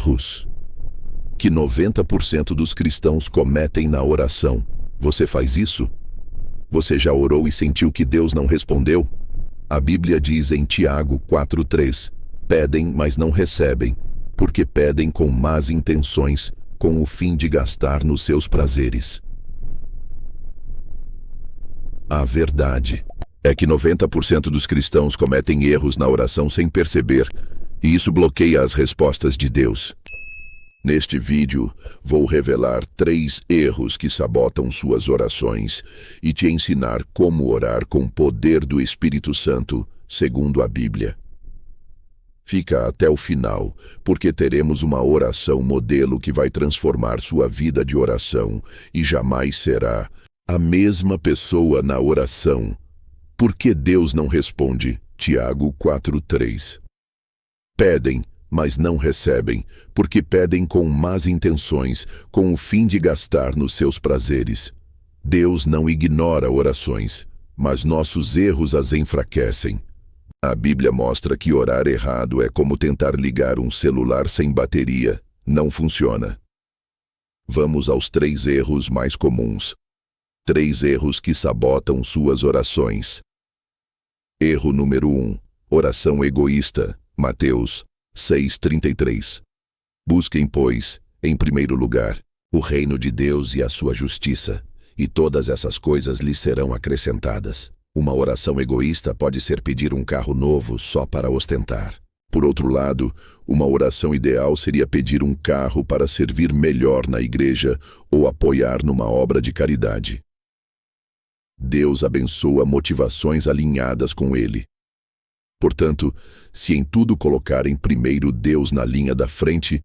erros que 90% dos cristãos cometem na oração. Você faz isso? Você já orou e sentiu que Deus não respondeu? A Bíblia diz em Tiago 4:3, pedem, mas não recebem, porque pedem com más intenções, com o fim de gastar nos seus prazeres. A verdade é que 90% dos cristãos cometem erros na oração sem perceber, e isso bloqueia as respostas de Deus. Neste vídeo, vou revelar 3 erros que sabotam suas orações e te ensinar como orar com o poder do Espírito Santo, segundo a Bíblia. Fica até o final, porque teremos uma oração modelo que vai transformar sua vida de oração e jamais será a mesma pessoa na oração. Por que Deus não responde? Tiago 4:3. Pedem, mas não recebem, porque pedem com más intenções, com o fim de gastar nos seus prazeres. Deus não ignora orações, mas nossos erros as enfraquecem. A Bíblia mostra que orar errado é como tentar ligar um celular sem bateria. Não funciona. Vamos aos 3 erros mais comuns. 3 erros que sabotam suas orações. Erro número 1. Oração egoísta. Mateus 6:33. Busquem, pois, em primeiro lugar, o reino de Deus e a sua justiça, e todas essas coisas lhes serão acrescentadas. Uma oração egoísta pode ser pedir um carro novo só para ostentar. Por outro lado, uma oração ideal seria pedir um carro para servir melhor na igreja ou apoiar numa obra de caridade. Deus abençoa motivações alinhadas com Ele. Portanto, se em tudo colocarem primeiro Deus na linha da frente,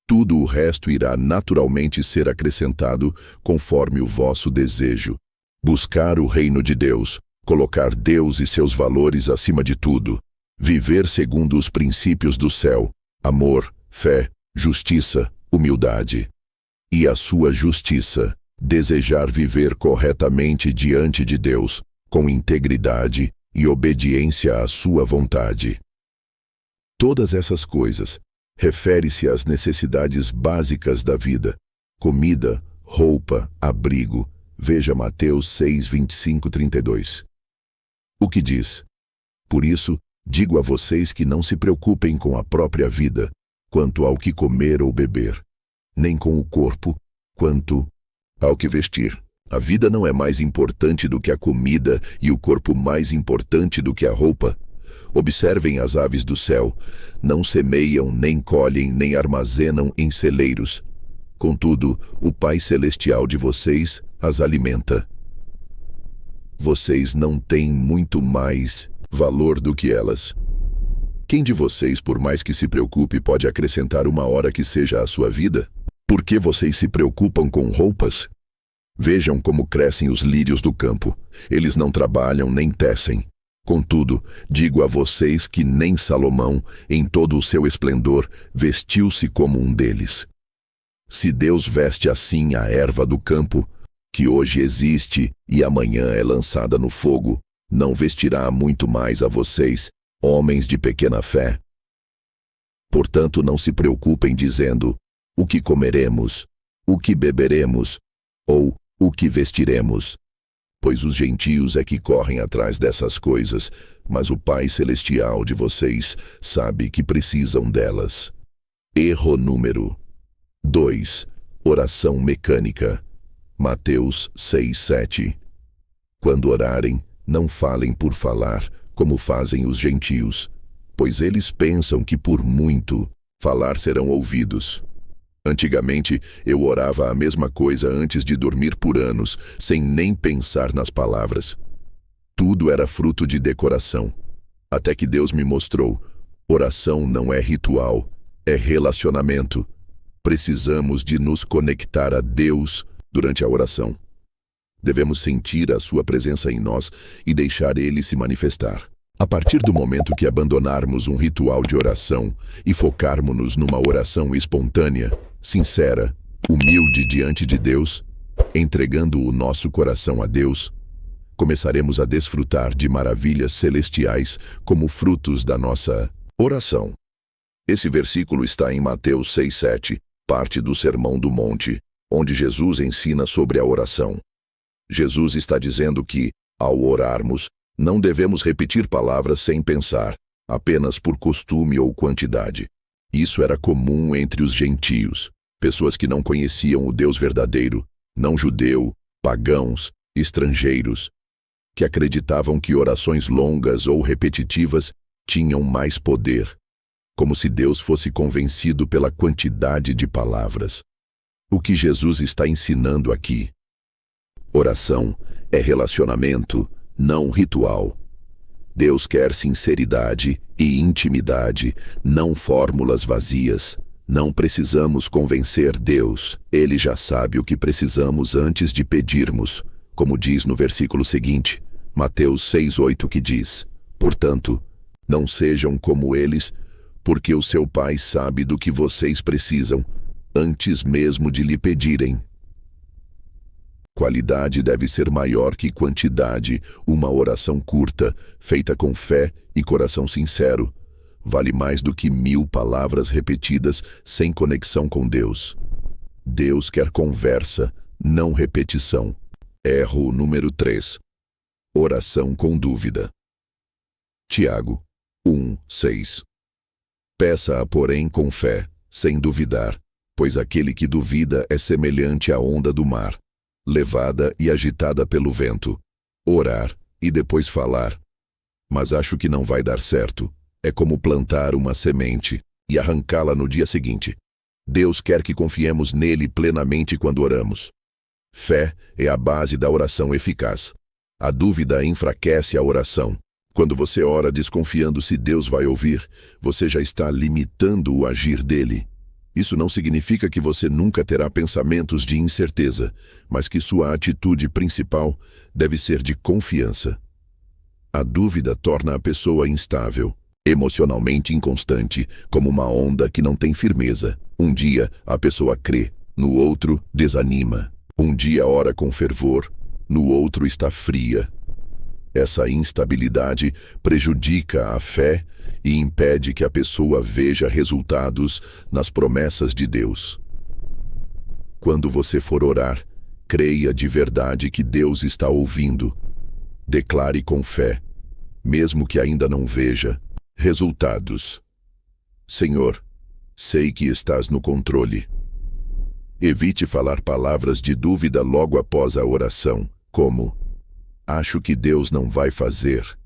tudo o resto irá naturalmente ser acrescentado conforme o vosso desejo. Buscar o reino de Deus, colocar Deus e seus valores acima de tudo, viver segundo os princípios do céu, amor, fé, justiça, humildade. E a sua justiça, desejar viver corretamente diante de Deus, com integridade e obediência à sua vontade. Todas essas coisas refere-se às necessidades básicas da vida: comida, roupa, abrigo. Veja Mateus 6:25-32. O que diz? Por isso, digo a vocês que não se preocupem com a própria vida, quanto ao que comer ou beber, nem com o corpo, quanto ao que vestir. A vida não é mais importante do que a comida e o corpo mais importante do que a roupa. Observem as aves do céu. Não semeiam, nem colhem, nem armazenam em celeiros. Contudo, o Pai Celestial de vocês as alimenta. Vocês não têm muito mais valor do que elas. Quem de vocês, por mais que se preocupe, pode acrescentar uma hora que seja à sua vida? Por que vocês se preocupam com roupas? Vejam como crescem os lírios do campo. Eles não trabalham nem tecem. Contudo, digo a vocês que nem Salomão, em todo o seu esplendor, vestiu-se como um deles. Se Deus veste assim a erva do campo, que hoje existe e amanhã é lançada no fogo, não vestirá muito mais a vocês, homens de pequena fé? Portanto, não se preocupem dizendo: o que comeremos, o que beberemos, ou o que vestiremos? Pois os gentios é que correm atrás dessas coisas, mas o Pai Celestial de vocês sabe que precisam delas. Erro número 2. Oração mecânica. Mateus 6:7. Quando orarem, não falem por falar, como fazem os gentios, pois eles pensam que por muito falar serão ouvidos. Antigamente, eu orava a mesma coisa antes de dormir por anos, sem nem pensar nas palavras. Tudo era fruto de decoração. Até que Deus me mostrou: oração não é ritual, é relacionamento. Precisamos de nos conectar a Deus durante a oração. Devemos sentir a sua presença em nós e deixar Ele se manifestar. A partir do momento que abandonarmos um ritual de oração e focarmos-nos numa oração espontânea, sincera, humilde diante de Deus, entregando o nosso coração a Deus, começaremos a desfrutar de maravilhas celestiais como frutos da nossa oração. Esse versículo está em Mateus 6:7, parte do Sermão do Monte, onde Jesus ensina sobre a oração. Jesus está dizendo que, ao orarmos, não devemos repetir palavras sem pensar, apenas por costume ou quantidade. Isso era comum entre os gentios, pessoas que não conheciam o Deus verdadeiro, não judeu, pagãos, estrangeiros, que acreditavam que orações longas ou repetitivas tinham mais poder, como se Deus fosse convencido pela quantidade de palavras. O que Jesus está ensinando aqui? Oração é relacionamento, não ritual. Deus quer sinceridade e intimidade, não fórmulas vazias. Não precisamos convencer Deus. Ele já sabe o que precisamos antes de pedirmos, como diz no versículo seguinte, Mateus 6:8, que diz: Portanto, não sejam como eles, porque o seu Pai sabe do que vocês precisam, antes mesmo de lhe pedirem. Qualidade deve ser maior que quantidade. Uma oração curta, feita com fé e coração sincero, vale mais do que 1000 palavras repetidas sem conexão com Deus. Deus quer conversa, não repetição. Erro número 3. Oração com dúvida. Tiago 1:6. Peça-a, porém, com fé, sem duvidar, pois aquele que duvida é semelhante à onda do mar, levada e agitada pelo vento. Orar e depois falar. Mas acho que não vai dar certo. É como plantar uma semente e arrancá-la no dia seguinte. Deus quer que confiemos nele plenamente quando oramos. Fé é a base da oração eficaz. A dúvida enfraquece a oração. Quando você ora desconfiando se Deus vai ouvir, você já está limitando o agir dele. Isso não significa que você nunca terá pensamentos de incerteza, mas que sua atitude principal deve ser de confiança. A dúvida torna a pessoa instável, emocionalmente inconstante, como uma onda que não tem firmeza. Um dia a pessoa crê, no outro desanima. Um dia ora com fervor, no outro está fria. Essa instabilidade prejudica a fé e impede que a pessoa veja resultados nas promessas de Deus. Quando você for orar, creia de verdade que Deus está ouvindo. Declare com fé, mesmo que ainda não veja resultados. Senhor, sei que estás no controle. Evite falar palavras de dúvida logo após a oração, como: acho que Deus não vai fazer.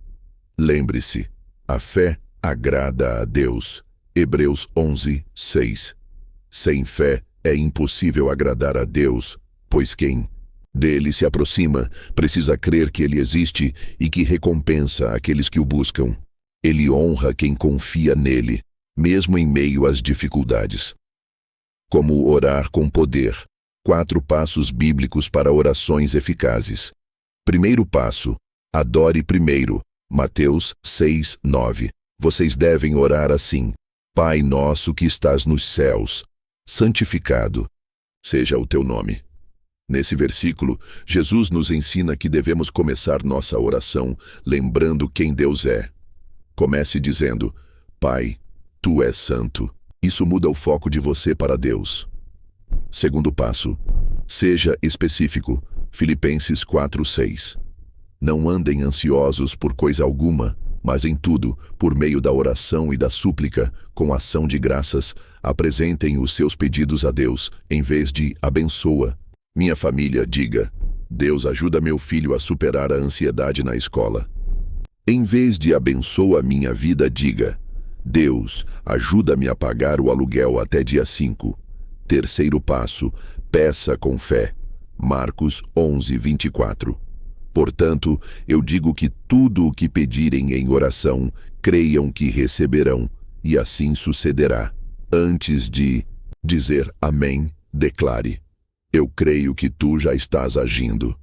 Lembre-se, a fé agrada a Deus. Hebreus 11:6. Sem fé é impossível agradar a Deus, pois quem dele se aproxima precisa crer que ele existe e que recompensa aqueles que o buscam. Ele honra quem confia nele, mesmo em meio às dificuldades. Como orar com poder. 4 passos bíblicos para orações eficazes. Primeiro passo, adore primeiro. Mateus 6:9. Vocês devem orar assim: Pai nosso que estás nos céus, santificado seja o teu nome. Nesse versículo, Jesus nos ensina que devemos começar nossa oração lembrando quem Deus é. Comece dizendo: Pai, tu és santo. Isso muda o foco de você para Deus. Segundo passo, seja específico. Filipenses 4:6. Não andem ansiosos por coisa alguma, mas em tudo, por meio da oração e da súplica, com ação de graças, apresentem os seus pedidos a Deus, em vez de abençoa minha família, diga: Deus ajuda meu filho a superar a ansiedade na escola. Em vez de abençoa minha vida, diga: Deus, ajuda-me a pagar o aluguel até dia 5. Terceiro passo, peça com fé. Marcos 11:24. Portanto, eu digo que tudo o que pedirem em oração, creiam que receberão, e assim sucederá. Antes de dizer amém, declare: eu creio que tu já estás agindo.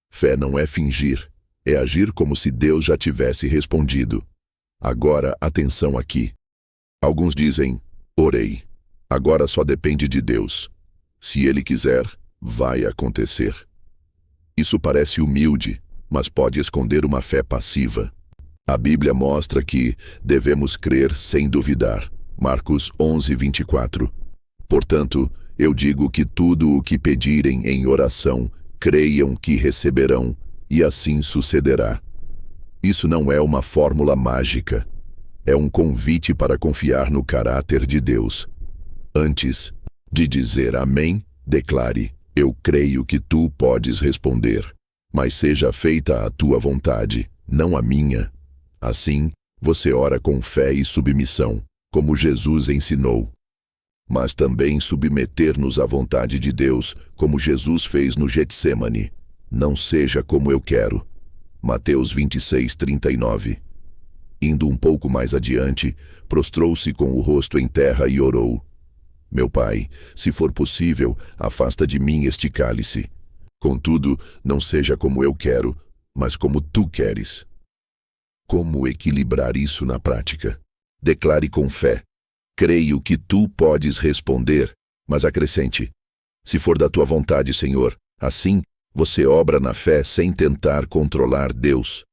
Fé não é fingir, é agir como se Deus já tivesse respondido. Agora, atenção aqui. Alguns dizem: orei. Agora só depende de Deus. Se Ele quiser, vai acontecer. Isso parece humilde, mas pode esconder uma fé passiva. A Bíblia mostra que devemos crer sem duvidar. Marcos 11:24. Portanto, eu digo que tudo o que pedirem em oração, creiam que receberão, e assim sucederá. Isso não é uma fórmula mágica. É um convite para confiar no caráter de Deus. Antes de dizer amém, declare: eu creio que tu podes responder, mas seja feita a tua vontade, não a minha. Assim, você ora com fé e submissão, como Jesus ensinou. Mas também submeter-nos à vontade de Deus, como Jesus fez no Getsêmani. Não seja como eu quero. Mateus 26:39. Indo um pouco mais adiante, prostrou-se com o rosto em terra e orou: meu Pai, se for possível, afasta de mim este cálice. Contudo, não seja como eu quero, mas como tu queres. Como equilibrar isso na prática? Declare com fé: creio que tu podes responder, mas acrescente: se for da tua vontade, Senhor. Assim, você obra na fé sem tentar controlar Deus.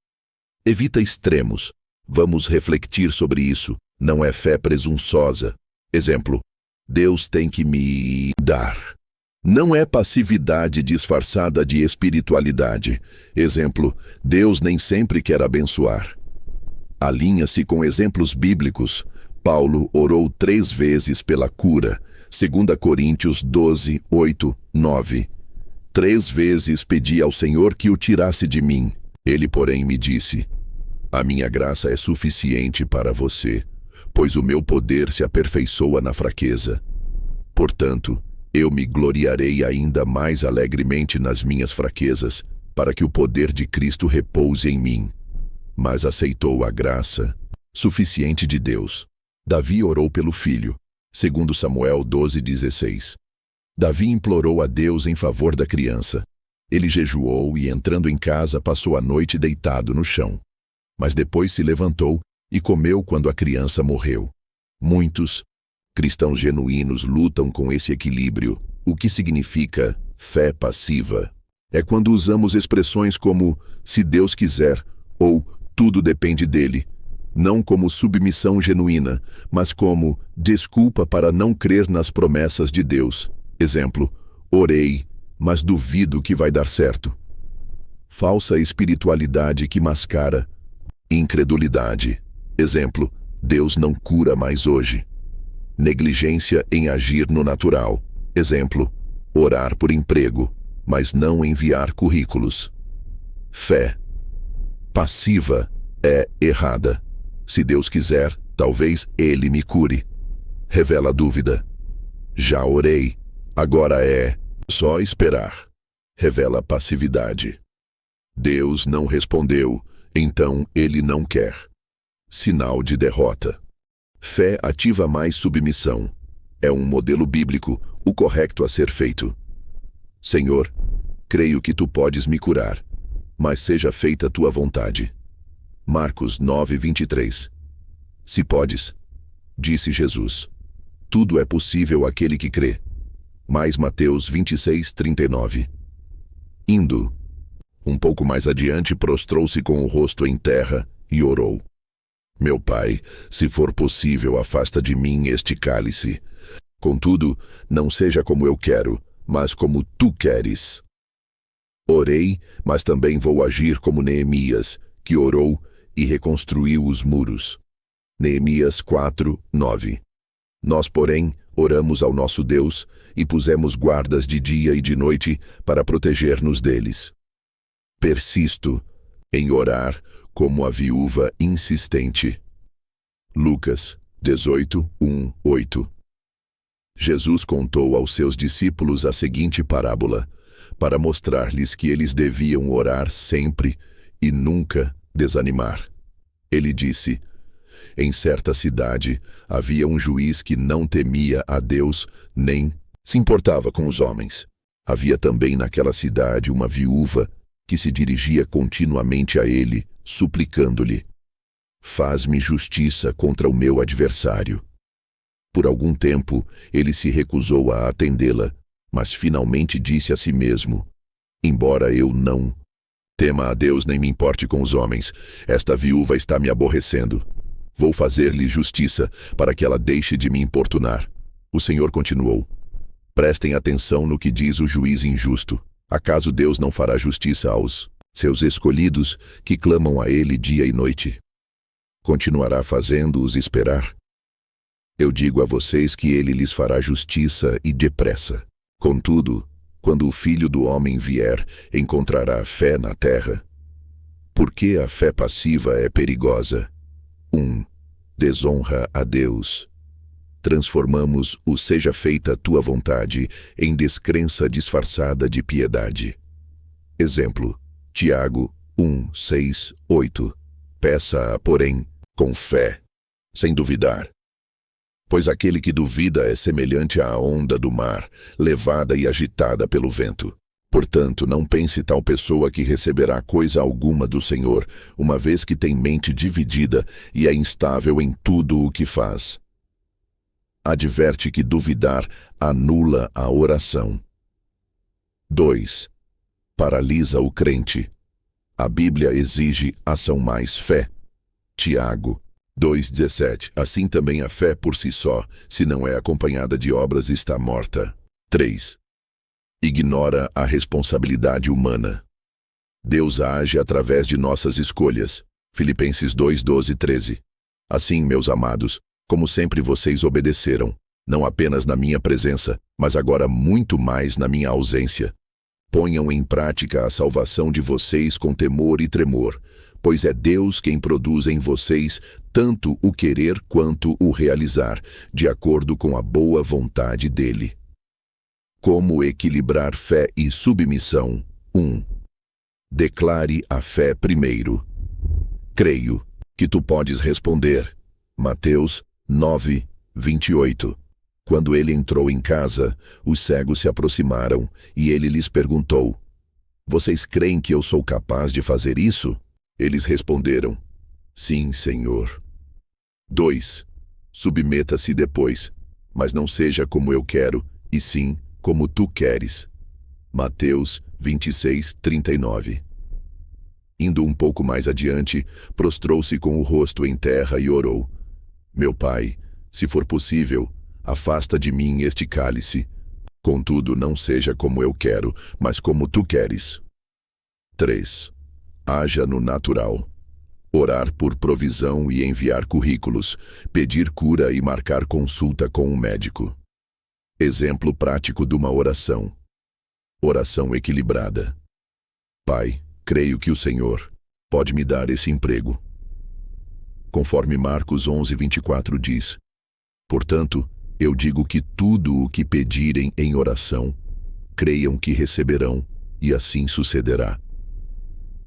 Evita extremos. Vamos refletir sobre isso. Não é fé presunçosa. Exemplo: Deus tem que me dar. Não é passividade disfarçada de espiritualidade. Exemplo: Deus nem sempre quer abençoar. Alinha-se com exemplos bíblicos. Paulo orou 3 vezes pela cura. 2 Coríntios 12:8, 9. 3 vezes pedi ao Senhor que o tirasse de mim. Ele, porém, me disse: a minha graça é suficiente para você, pois o meu poder se aperfeiçoa na fraqueza. Portanto, eu me gloriarei ainda mais alegremente nas minhas fraquezas, para que o poder de Cristo repouse em mim. Mas aceitou a graça suficiente de Deus. Davi orou pelo filho. 2 Samuel 12:16. Davi implorou a Deus em favor da criança. Ele jejuou e, entrando em casa, passou a noite deitado no chão. Mas depois se levantou e comeu quando a criança morreu. Muitos cristãos genuínos lutam com esse equilíbrio. O que significa fé passiva? É quando usamos expressões como "se Deus quiser" ou "tudo depende dele", não como submissão genuína, mas como desculpa para não crer nas promessas de Deus. Exemplo: orei, mas duvido que vai dar certo. Falsa espiritualidade que mascara incredulidade. Exemplo: Deus não cura mais hoje. Negligência em agir no natural. Exemplo: orar por emprego, mas não enviar currículos. Fé passiva é errada. Se Deus quiser, talvez Ele me cure. Revela dúvida. Já orei, agora é só esperar. Revela passividade. Deus não respondeu, então Ele não quer. Sinal de derrota. Fé ativa mais submissão. É um modelo bíblico, o correto a ser feito. Senhor, creio que tu podes me curar, mas seja feita a tua vontade. Marcos 9:23. Se podes, disse Jesus, tudo é possível àquele que crê. Mais Mateus 26:39. Indo um pouco mais adiante, prostrou-se com o rosto em terra e orou: meu Pai, se for possível, afasta de mim este cálice. Contudo, não seja como eu quero, mas como tu queres. Orei, mas também vou agir como Neemias, que orou e reconstruiu os muros. Neemias 4:9. Nós, porém, oramos ao nosso Deus e pusemos guardas de dia e de noite para proteger-nos deles. Persisto em orar como a viúva insistente. Lucas 18:1-8. Jesus contou aos seus discípulos a seguinte parábola, para mostrar-lhes que eles deviam orar sempre e nunca desanimar. Ele disse: em certa cidade havia um juiz que não temia a Deus nem se importava com os homens. Havia também naquela cidade uma viúva que se dirigia continuamente a ele, suplicando-lhe: faz-me justiça contra o meu adversário. Por algum tempo, ele se recusou a atendê-la, mas finalmente disse a si mesmo: embora eu não tema a Deus nem me importe com os homens, esta viúva está me aborrecendo. Vou fazer-lhe justiça, para que ela deixe de me importunar. O Senhor continuou: prestem atenção no que diz o juiz injusto. Acaso Deus não fará justiça aos seus escolhidos, que clamam a Ele dia e noite? Continuará fazendo-os esperar? Eu digo a vocês que Ele lhes fará justiça e depressa. Contudo, quando o Filho do Homem vier, encontrará fé na terra? Porque a fé passiva é perigosa. 1. Desonra a Deus. Transformamos o seja feita tua vontade em descrença disfarçada de piedade. Exemplo: Tiago 1, 6, 8. Peça-a, porém, com fé, sem duvidar. Pois aquele que duvida é semelhante à onda do mar, levada e agitada pelo vento. Portanto, não pense tal pessoa que receberá coisa alguma do Senhor, uma vez que tem mente dividida e é instável em tudo o que faz. Adverte que duvidar anula a oração. 2. Paralisa o crente. A Bíblia exige ação mais fé. Tiago 2,17. Assim também a fé por si só, se não é acompanhada de obras, está morta. 3. Ignora a responsabilidade humana. Deus age através de nossas escolhas. Filipenses 2, 12 e 13. Assim, meus amados, como sempre vocês obedeceram, não apenas na minha presença, mas agora muito mais na minha ausência. Ponham em prática a salvação de vocês com temor e tremor, pois é Deus quem produz em vocês tanto o querer quanto o realizar, de acordo com a boa vontade dele. Como equilibrar fé e submissão? 1. Declare a fé primeiro. Creio que tu podes responder. Mateus 9, 28. Quando ele entrou em casa, os cegos se aproximaram e ele lhes perguntou: vocês creem que eu sou capaz de fazer isso? Eles responderam: sim, Senhor. 2. Submeta-se depois, mas não seja como eu quero, e sim como tu queres. Mateus 26, 39. Indo um pouco mais adiante, prostrou-se com o rosto em terra e orou: meu Pai, se for possível, afasta de mim este cálice. Contudo, não seja como eu quero, mas como tu queres. 3. Haja no natural. Orar por provisão e enviar currículos, pedir cura e marcar consulta com um médico. Exemplo prático de uma oração. Oração equilibrada. Pai, creio que o Senhor pode me dar esse emprego. Conforme Marcos 11, 24 diz: portanto, eu digo que tudo o que pedirem em oração, creiam que receberão, e assim sucederá.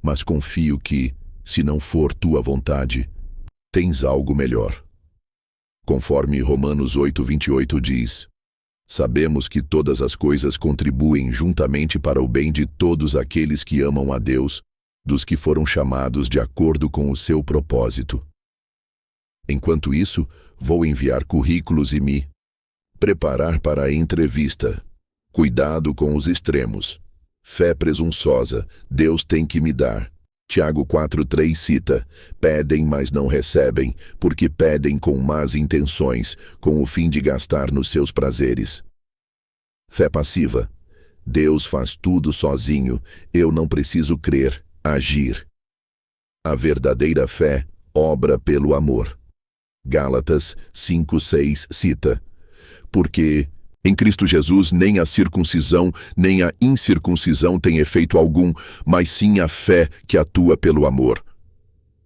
Mas confio que, se não for tua vontade, tens algo melhor. Conforme Romanos 8, 28 diz: sabemos que todas as coisas contribuem juntamente para o bem de todos aqueles que amam a Deus, dos que foram chamados de acordo com o seu propósito. Enquanto isso, vou enviar currículos e me preparar para a entrevista. Cuidado com os extremos. Fé presunçosa, Deus tem que me dar. Tiago 4,3 cita: pedem, mas não recebem, porque pedem com más intenções, com o fim de gastar nos seus prazeres. Fé passiva. Deus faz tudo sozinho, eu não preciso crer, agir. A verdadeira fé obra pelo amor. Gálatas 5,6 cita: porque em Cristo Jesus nem a circuncisão nem a incircuncisão tem efeito algum, mas sim a fé que atua pelo amor.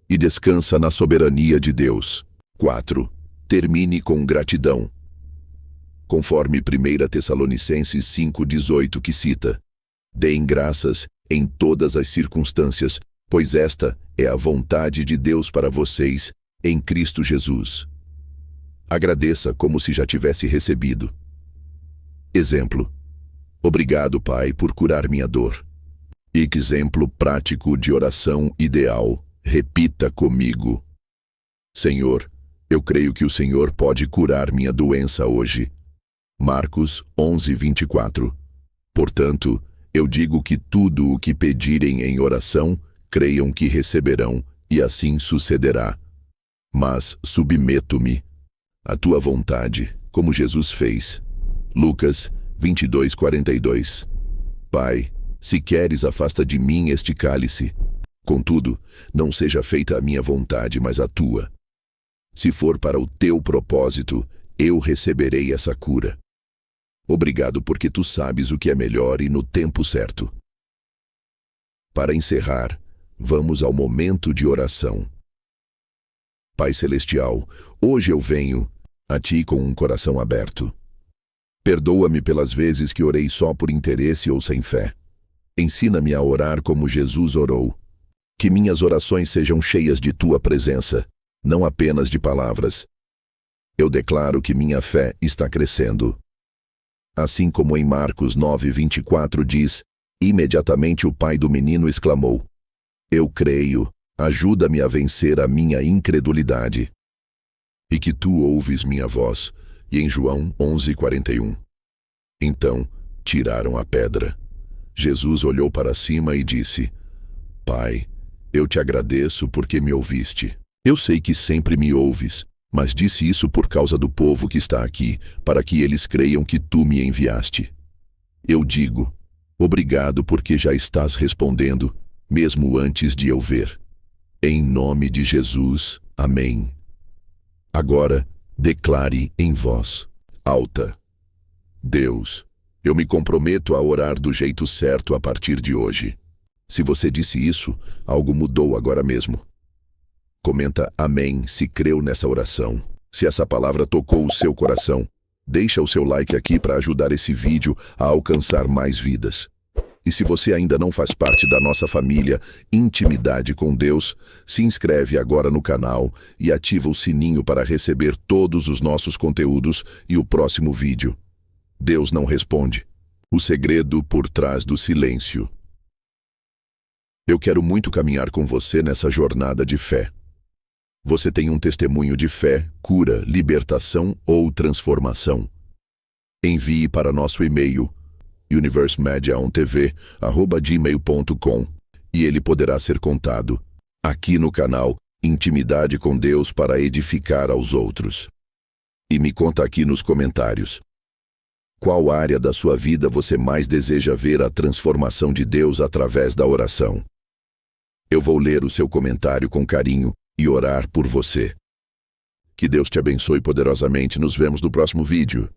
E descansa na soberania de Deus. 4. Termine com gratidão. Conforme 1 Tessalonicenses 5,18 que cita: deem graças em todas as circunstâncias, pois esta é a vontade de Deus para vocês, em Cristo Jesus. Agradeça como se já tivesse recebido. Exemplo: obrigado, Pai, por curar minha dor. Exemplo prático de oração ideal. Repita comigo: Senhor, eu creio que o Senhor pode curar minha doença hoje. Marcos 11, 24. Portanto, eu digo que tudo o que pedirem em oração, creiam que receberão, e assim sucederá. mas submeto-me à tua vontade, como Jesus fez. Lucas 22:42. Pai, se queres, afasta de mim este cálice. Contudo, não seja feita a minha vontade, mas a tua. Se for para o teu propósito, eu receberei essa cura. Obrigado porque tu sabes o que é melhor e no tempo certo. Para encerrar, vamos ao momento de oração. Pai Celestial, hoje eu venho a Ti com um coração aberto. Perdoa-me pelas vezes que orei só por interesse ou sem fé. Ensina-me a orar como Jesus orou. Que minhas orações sejam cheias de Tua presença, não apenas de palavras. Eu declaro que minha fé está crescendo. Assim como em Marcos 9:24 diz, imediatamente o pai do menino exclamou: Eu creio, ajuda-me a vencer a minha incredulidade. E que Tu ouves minha voz. E em João 11:41. Então, tiraram a pedra. Jesus olhou para cima e disse: Pai, eu te agradeço porque me ouviste. Eu sei que sempre me ouves, mas disse isso por causa do povo que está aqui, para que eles creiam que Tu me enviaste. Eu digo, obrigado porque já estás respondendo, mesmo antes de eu ver. Em nome de Jesus, amém. Agora, declare em voz alta: Deus, eu me comprometo a orar do jeito certo a partir de hoje. Se você disse isso, algo mudou agora mesmo. Comenta amém se creu nessa oração. Se essa palavra tocou o seu coração, deixa o seu like aqui para ajudar esse vídeo a alcançar mais vidas. E se você ainda não faz parte da nossa família Intimidade com Deus, se inscreve agora no canal e ativa o sininho para receber todos os nossos conteúdos e o próximo vídeo. Deus não responde. O segredo por trás do silêncio. Eu quero muito caminhar com você nessa jornada de fé. Você tem um testemunho de fé, cura, libertação ou transformação? Envie para nosso e-mail universemediaontv@gmail.com e ele poderá ser contado aqui no canal Intimidade com Deus para edificar aos outros. E me conta aqui nos comentários: qual área da sua vida você mais deseja ver a transformação de Deus através da oração? Eu vou ler o seu comentário com carinho e orar por você. Que Deus te abençoe poderosamente. Nos vemos no próximo vídeo.